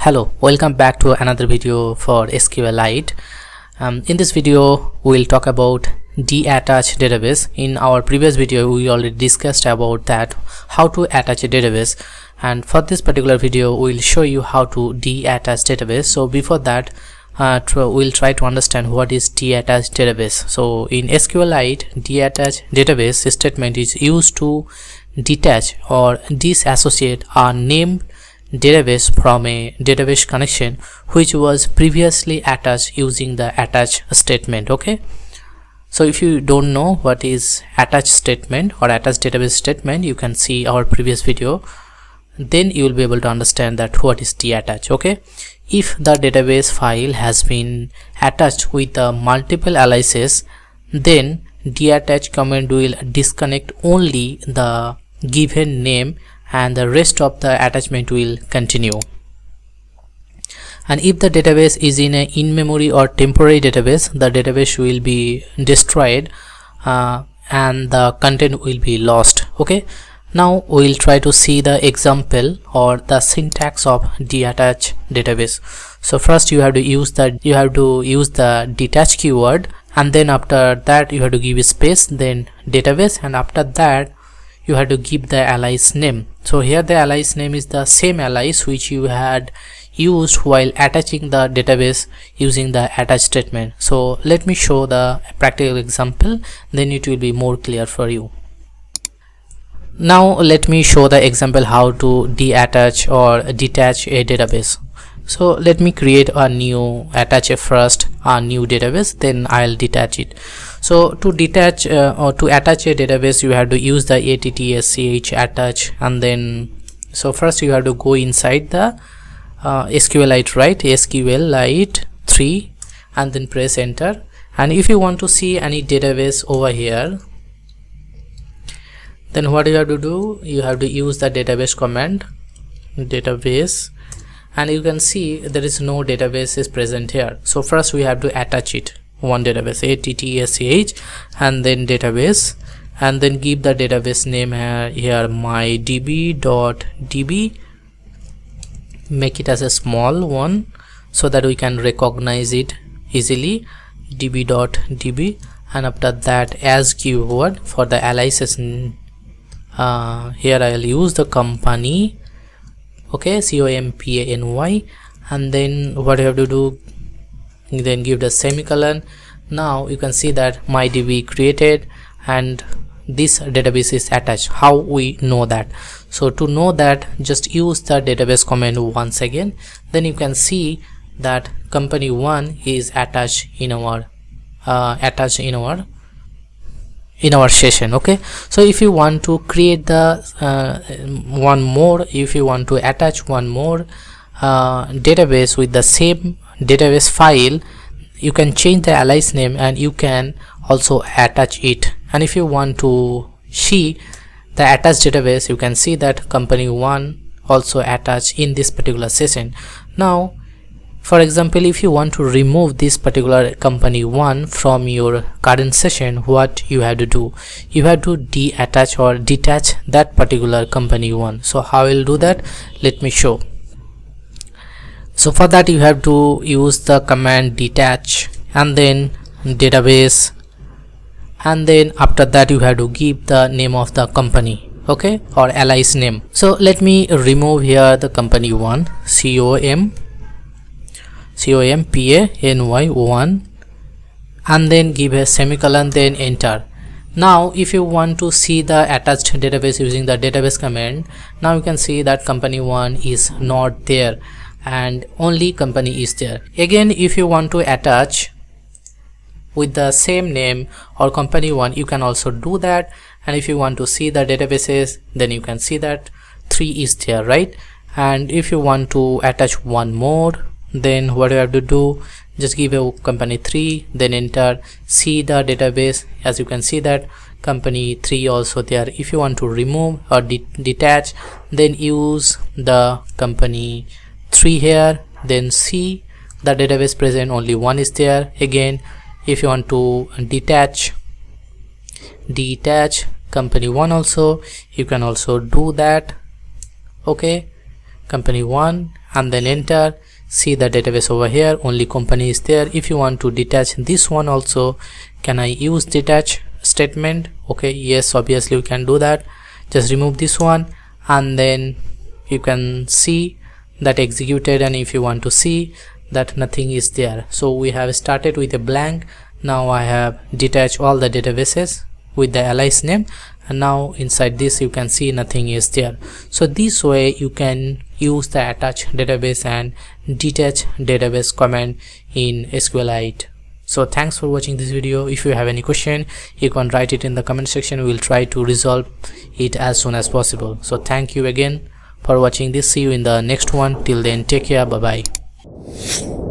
Hello, welcome back to another video for SQLite. In this video, we'll talk about DETACH database. In our previous video, we already discussed about that, how to attach a database. And for this particular video, we'll show you how to DETACH database. So before that, we'll try to understand what is DETACH database. So in SQLite, DETACH database statement is used to detach or disassociate a named database from a database connection which was previously attached using the attach statement. Okay, so if you don't know what is attach statement or attach database statement, you can see our previous video, then you will be able to understand that what is detach. Okay, if the database file has been attached with multiple aliases, then detach command will disconnect only the given name and the rest of the attachment will continue. And if the database is in a in-memory or temporary database, the database will be destroyed and the content will be lost. Okay, now we will try to see the example or the syntax of detach database. So first you have to use the detach keyword, and then after that you have to give a space, then database, and after that you have to give the alias name. So here the alias name is the same alias which you had used while attaching the database using the attach statement. So let me show the practical example, then it will be more clear for you. Now let me show the example how to detach or detach a database. So let me create a new, attach a new database, then I'll detach it. So to detach or to attach a database, you have to use the attach attach, and then so first you have to go inside the SQLite, right? SQLite3, and then press enter. And if you want to see any database over here, then what you have to do, you have to use the database command, database, and you can see there is no database is present here. So first we have to attach it, one database, attach, and then database, and then give the database name here mydb.db. make it as a small one so that we can recognize it easily, db.db, and after that as keyword for the aliases, here I'll use the company, okay, company, and then what you have to do, then give the semicolon. Now you can see that mydb created and this database is attached. How we know that? So to know that, just use the database command once again, then you can see that company 1 is attached in our session. Okay, so if you want to create the if you want to attach one more database with the same database file, you can change the alias name and you can also attach it. And if you want to see the attached database, you can see that company 1 also attached in this particular session. Now for example, if you want to remove this particular company 1 from your current session, what you have to do, you have to detach or detach that particular company 1. So how will do that? Let me show. So for that you have to use the command detach and then database, and then after that you have to give the name of the company, okay, or alias name. So let me remove here the company 1, company1, and then give a semicolon, then enter. Now if you want to see the attached database using the database command, now you can see that company 1 is not there and only company is there. Again, if you want to attach with the same name or company 1, you can also do that. And if you want to see the databases, then you can see that 3 is there, right? And if you want to attach one more, then what you have to do, just give a company 3, then enter, see the database, as you can see that company 3 also there. If you want to remove or detach, then use the company 3 here, then see the database present, only 1 is there. Again, if you want to detach company 1 also, you can also do that. Okay, company 1, and then enter. See the database over here, only company is there. If you want to detach this one also, can I use detach statement? Okay, yes, obviously we can do that. Just remove this one and then you can see that executed, and if you want to see that nothing is there. So we have started with a blank. Now I have detached all the databases with the alias name, and now inside this you can see nothing is there. So this way you can use the attach database and detach database command in SQLite. So thanks for watching this video. If you have any question, you can write it in the comment section. We will try to resolve it as soon as possible. So thank you again for watching this. See you in the next one. Till then, take care. Bye bye.